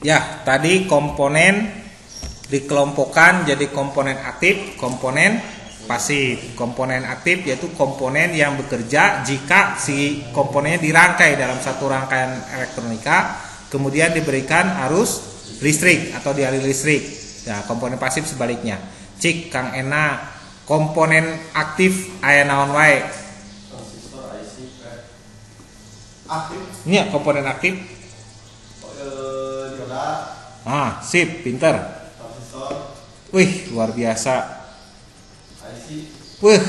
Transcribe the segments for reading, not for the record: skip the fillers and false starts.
Ya, tadi komponen dikelompokkan jadi komponen aktif, komponen pasif. Komponen aktif yaitu komponen yang bekerja jika si komponennya dirangkai dalam satu rangkaian elektronika, kemudian diberikan arus listrik atau dialiri listrik. Nah, komponen pasif sebaliknya. Cik Kang Ena, komponen aktif aya naon wae? Aktif. Ini komponen aktif. Sip, pinter. Wih, luar biasa. Wih,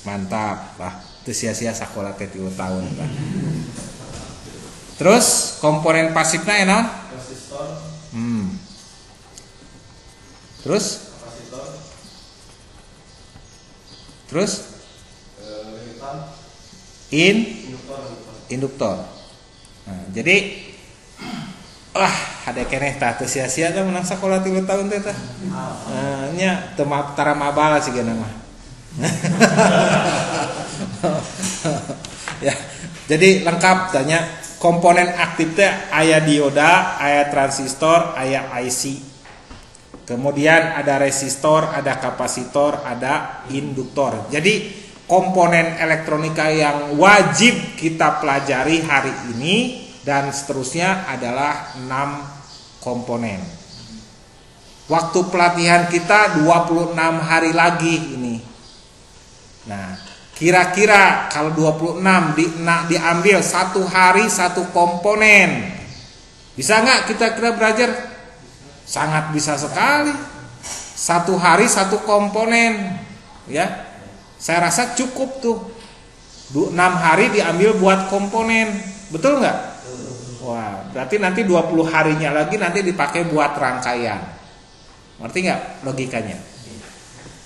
mantap lah. Itu sia-sia sekolah teh 3 tahun lah. Terus komponen pasifnya enak? Resistor. Terus? Kapasitor. Terus? Induktor. Nah, jadi ada keneh tah teu sia-sia teh menang sakola 3 tahun teh tah. Nya teu tara mabal sigana mah. Ya, jadi lengkap tanya komponen aktif teh aya dioda, aya transistor, aya IC. Kemudian ada resistor, ada kapasitor, ada induktor. Jadi komponen elektronika yang wajib kita pelajari hari ini dan seterusnya adalah 6 komponen. Waktu pelatihan kita 26 hari lagi ini. Nah, kira-kira kalau 26 diambil 1 hari 1 komponen, bisa nggak kita belajar? Sangat bisa sekali. 1 hari 1 komponen, ya. Saya rasa cukup tuh. 6 hari diambil buat komponen, betul nggak? Wah, berarti nanti 20 harinya lagi nanti dipakai buat rangkaian. Ngerti nggak logikanya?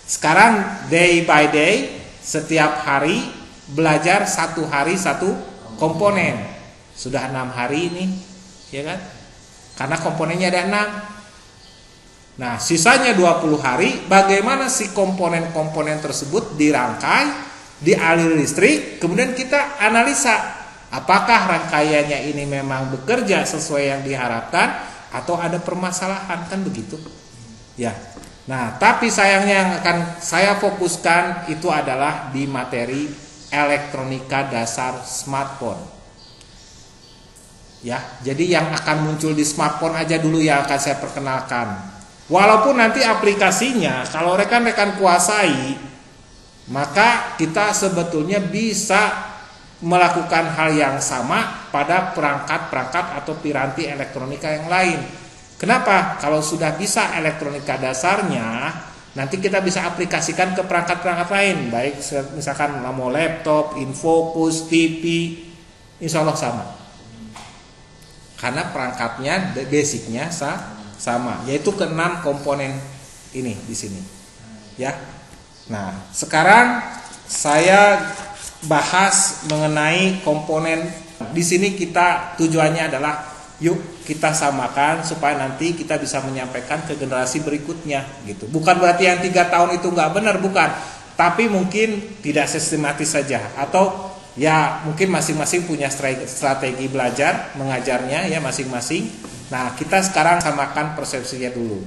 Sekarang day by day, setiap hari belajar 1 hari 1 komponen. Sudah 6 hari ini, ya kan? Karena komponennya ada 6. Nah, sisanya 20 hari, bagaimana si komponen-komponen tersebut dirangkai, dialiri listrik, kemudian kita analisa apakah rangkaiannya ini memang bekerja sesuai yang diharapkan atau ada permasalahan, kan begitu? Ya. Nah, tapi sayangnya yang akan saya fokuskan itu adalah di materi elektronika dasar smartphone. Ya, jadi yang akan muncul di smartphone aja dulu yang akan saya perkenalkan. Walaupun nanti aplikasinya kalau rekan-rekan kuasai, maka kita sebetulnya bisa melakukan hal yang sama pada perangkat-perangkat atau piranti elektronika yang lain. Kenapa? Kalau sudah bisa elektronika dasarnya, nanti kita bisa aplikasikan ke perangkat-perangkat lain, baik misalkan mau laptop, infocus, TV, insya Allah sama. Karena perangkatnya, basicnya sama, yaitu ke-6 komponen ini di sini. Ya. Nah, sekarang saya bahas mengenai komponen. Di sini kita tujuannya adalah yuk kita samakan supaya nanti kita bisa menyampaikan ke generasi berikutnya gitu. Bukan berarti yang 3 tahun itu nggak benar, bukan. Tapi mungkin tidak sistematis saja, atau ya mungkin masing-masing punya strategi belajar mengajarnya ya masing-masing. Nah, kita sekarang samakan persepsinya dulu.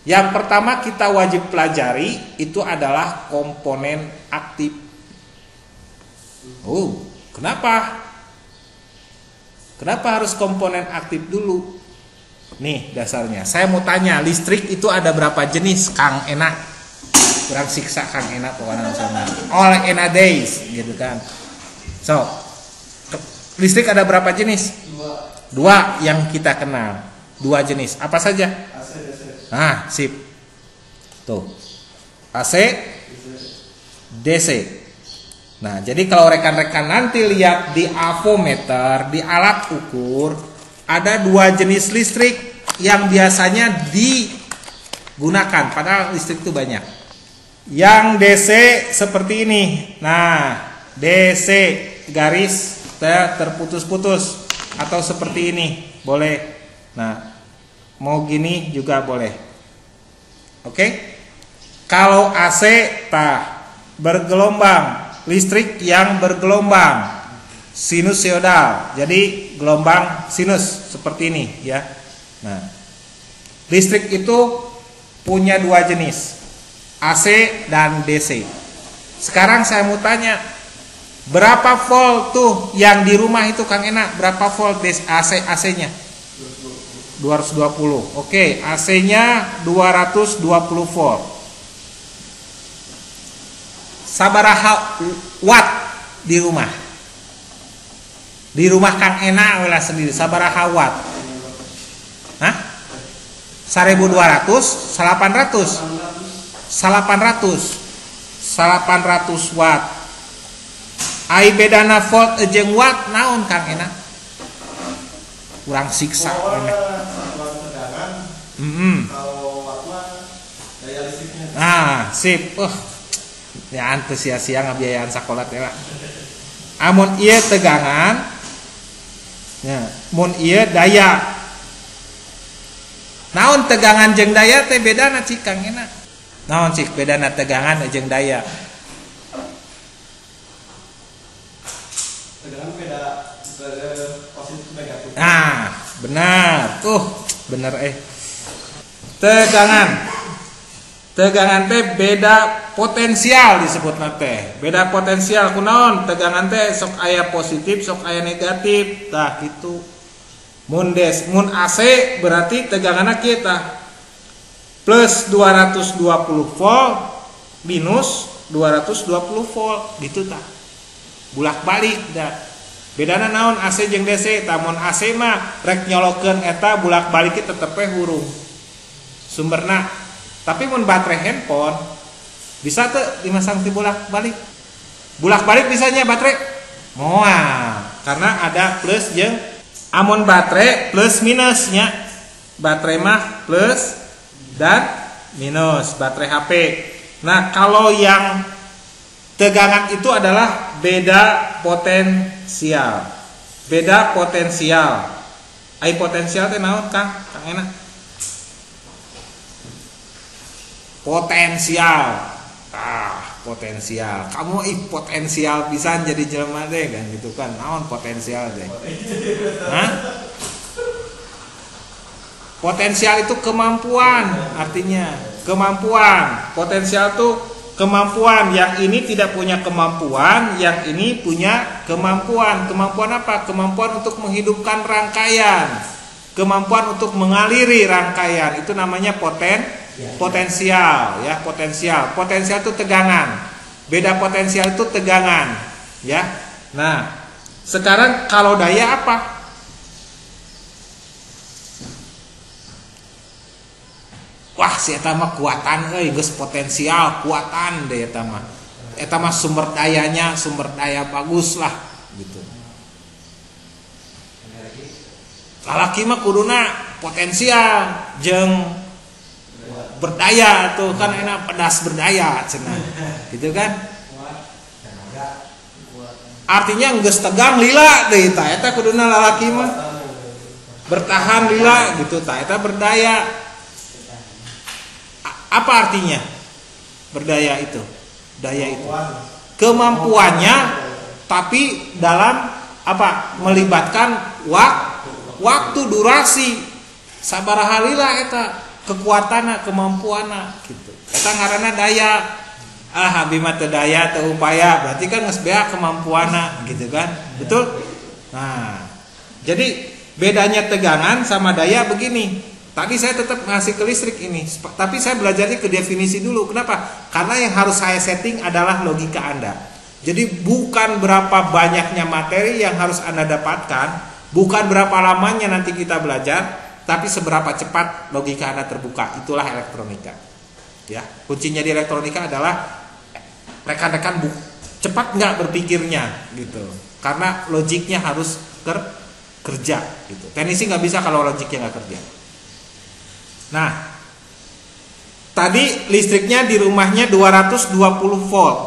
Yang pertama kita wajib pelajari itu adalah komponen aktif. Oh, kenapa? Kenapa harus komponen aktif dulu? Nih dasarnya. Saya mau tanya, listrik itu ada berapa jenis, Kang Ena? Kurang siksa Kang Ena pokoknya sama. All Ena days gitu kan. So, listrik ada berapa jenis? 2 yang kita kenal. 2 jenis. Apa saja? AC, DC. Nah, sip. Tuh. AC, DC. Nah, jadi kalau rekan-rekan nanti lihat di avometer, di alat ukur, ada 2 jenis listrik yang biasanya digunakan. Padahal listrik itu banyak. Yang DC seperti ini. Nah, DC garis terputus-putus. Atau seperti ini, boleh. Nah, mau gini juga boleh. Oke? Kalau AC bergelombang, listrik yang bergelombang, sinusoidal. Jadi gelombang sinus seperti ini ya. Nah, listrik itu punya dua jenis, AC dan DC. Sekarang saya mau tanya, berapa volt tuh yang di rumah itu Kang Ena? Berapa volt AC-nya? 220. Oke, AC-nya 220 volt. Sabaraha watt di rumah? Di rumah Kang Ena ulah sendiri sabaraha watt? Hah? 1200, 800 watt. Ai bedana volt jeung watt naon Kang Ena? Kurang siksa. Kalau watt mah daya listriknya. Nah, sip. Ya antusias sia ngabiayaan sakola teh lah. Amun ieu tegangan, nya, mun ieu daya. Naon tegangan jeung daya teh bedana cik Kang Ena? Naon cik bedana tegangan jeung daya? Tegangan beda positif negatif. Nah, benar. Bener Tegangan teh beda potensial disebutna teh. Beda potensial kunaon? Tegangan teh sok aya positif, sok aya negatif. Tah kitu. Mun AC berarti teganganna kieu tah. Plus 220 volt minus 220 volt gitu tah. Bulak-balik dah. Bedana naon AC jeung DC? Tah mun AC mah rek nyolokeun eta bulak-balik tetep hurung. Sumberna. Tapi mun baterai handphone bisa tuh dimasang di bolak-balik. Bolak-balik bisanya baterai. Moal, karena ada plus jeung amun baterai plus minusnya. Baterai mah plus dan minus baterai HP. Nah, kalau yang tegangan itu adalah beda potensial. Beda potensial. Ai potensial teh naon Kang? Kang Ena? Potensial. Potensial. Kamu potensial bisa jadi jelema deh kan gitu kan. Naon potensial deh? Hah? Potensial itu kemampuan, artinya kemampuan. Potensial itu kemampuan. Yang ini tidak punya kemampuan, yang ini punya kemampuan. Kemampuan apa? Kemampuan untuk menghidupkan rangkaian. Kemampuan untuk mengaliri rangkaian. Itu namanya potensial ya, potensial itu tegangan, beda potensial itu tegangan ya. Nah sekarang kalau daya apa? Wah si eta mah kuatan geus potensial kuatan deh eta mah sumber daya bagus lah gitu. Lalaki mah kuduna potensial jeung berdaya tuh kan enak pedas berdaya cenah gitu kan, artinya geus tegang lila deui tah eta kuduna lalaki mah bertahan lila gitu tah eta berdaya. Apa artinya berdaya itu? Daya itu kemampuannya, tapi dalam apa? Melibatkan waktu durasi sabaraha lila eta kekuatanna, kemampuanna gitu. Eta ngaranna daya. Abi mah teu daya teu upaya, berarti kan geus bea kemampuanna gitu kan. Betul? Nah, jadi bedanya tegangan sama daya begini. Tadi saya tetap ngasih ke listrik ini, tapi saya belajarnya ke definisi dulu. Kenapa? Karena yang harus saya setting adalah logika Anda. Jadi bukan berapa banyaknya materi yang harus Anda dapatkan, bukan berapa lamanya nanti kita belajar, tapi seberapa cepat logika Anda terbuka. Itulah elektronika. Ya, kuncinya di elektronika adalah rekan-rekan cepat nggak berpikirnya gitu. Karena logiknya harus kerja gitu. Teknisi nggak bisa kalau logiknya nggak kerja. Nah, tadi listriknya di rumahnya 220 volt.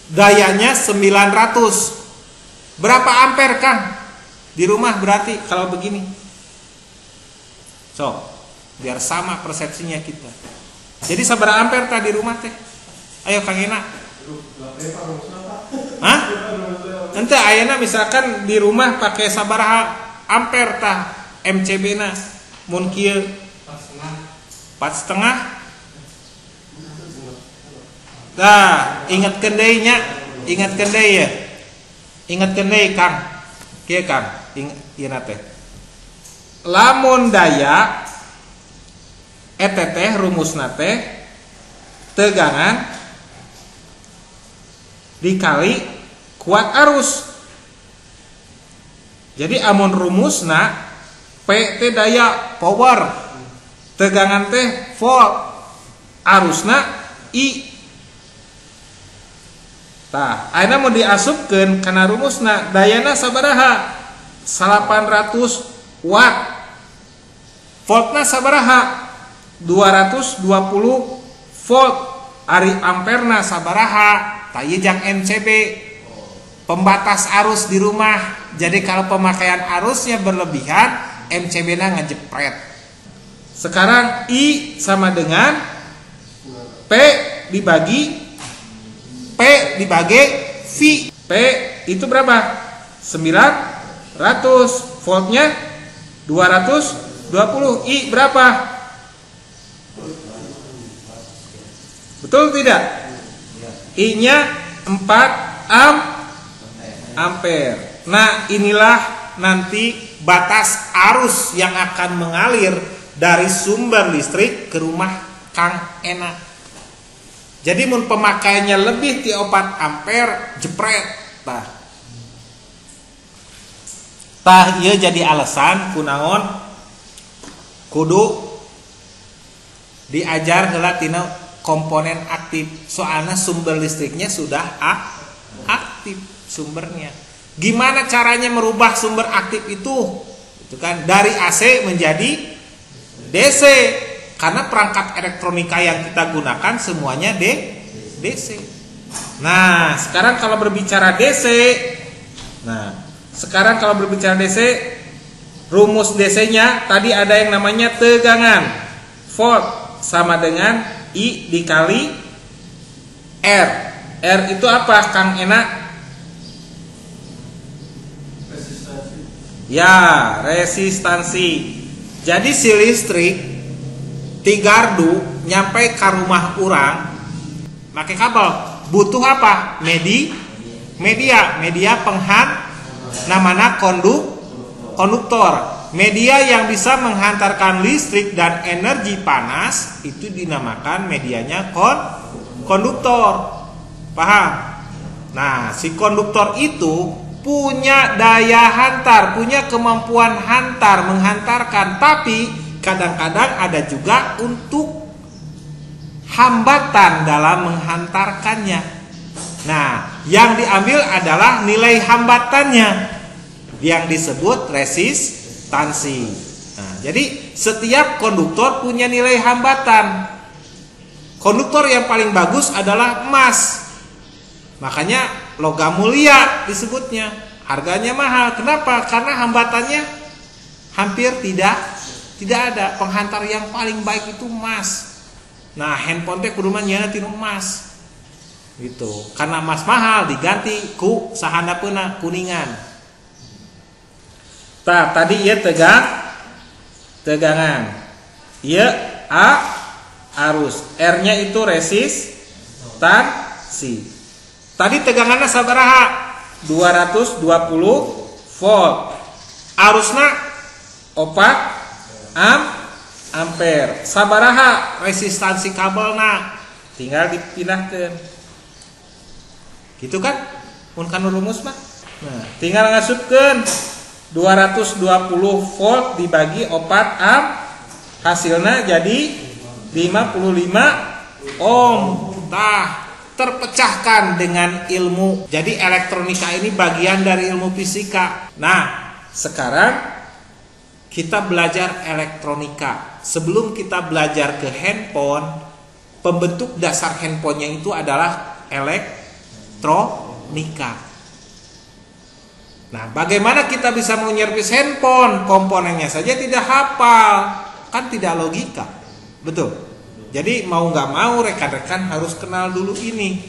Dayanya 900. Berapa ampere Kang? Di rumah berarti kalau begini. So, biar sama persepsinya kita. Jadi sabar ampere tadi rumah teh. Ayo Kang Ena. Hah? Ente ayeuna misalkan di rumah pakai sabar ampere tah. MCB na mun kieu 4,5. Nah, ingatkeun deui nya, ingatkeun deui ya. Ingatkeun deui Kang. Kieu Kang, ieu na teh. Lamun daya eta teh rumusna teh tegangan dikali kuat arus. Jadi amun rumusna P teh daya power, tegangan teh volt, arusna I. Tah, ayeuna mau diasupkeun kana rumusna dayana sabaraha? 800 watt. Voltna sabaraha? 220 volt. Ari amperna sabaraha? Tah ieu jang MCB. Pembatas arus di rumah. Jadi kalau pemakaian arusnya berlebihan, MCB-na ngejepret. Sekarang I sama dengan P dibagi V. P itu berapa? 900. Voltnya 220. I berapa? Betul tidak? I-nya 4 ampere. Nah, inilah nanti batas arus yang akan mengalir dari sumber listrik ke rumah Kang Ena. Jadi mun pemakaiannya lebih ti 4 ampere jepret. Tah ieu jadi alasan kunaon kudu diajar heula tina komponen aktif. Soalnya sumber listriknya sudah aktif sumbernya. Gimana caranya merubah sumber aktif itu? Itu kan dari AC menjadi DC. Karena perangkat elektronika yang kita gunakan semuanya DC. Nah, sekarang kalau berbicara DC, rumus DC-nya tadi ada yang namanya tegangan. Volt sama dengan I dikali R. R itu apa, Kang Ena? Resistansi. Ya, resistansi. Jadi si listrik ti gardu nyampe ke rumah orang pakai kabel butuh apa? Media namanya konduktor. Media yang bisa menghantarkan listrik dan energi panas itu dinamakan medianya konduktor. Paham? Nah, si konduktor itu punya daya hantar, punya kemampuan menghantarkan, tapi kadang-kadang ada juga untuk hambatan dalam menghantarkannya. Nah, yang diambil adalah nilai hambatannya yang disebut resistansi. Nah, jadi setiap konduktor punya nilai hambatan. Konduktor yang paling bagus adalah emas. Makanya logam mulia disebutnya. Harganya mahal. Kenapa? Karena hambatannya hampir tidak ada. Penghantar yang paling baik itu emas. Nah, handphone teh kudu mah nyeuna tina emas. Gitu. Karena emas mahal diganti ku sahandapeuna kuningan. Tah, tadi ieu tegangan. Ieu arus. R-nya itu resistansi. Tadi tegangannya sabaraha? 220 volt. Arusna 4 ampere. Sabaraha resistansi kabelna? Tinggal dipindahkeun. Gitu kan? Mun kana rumus mah. Nah, tinggal ngasupkeun 220 volt dibagi 4 hasilnya jadi 55 ohm. Tah, terpecahkan dengan ilmu. Jadi elektronika ini bagian dari ilmu fisika. Nah, sekarang kita belajar elektronika. Sebelum kita belajar ke handphone, pembentuk dasar handphonenya itu adalah elektronika. Nah, bagaimana kita bisa menyervis handphone? Komponennya saja tidak hafal, kan tidak logika, betul? Jadi mau nggak mau rekan-rekan harus kenal dulu ini.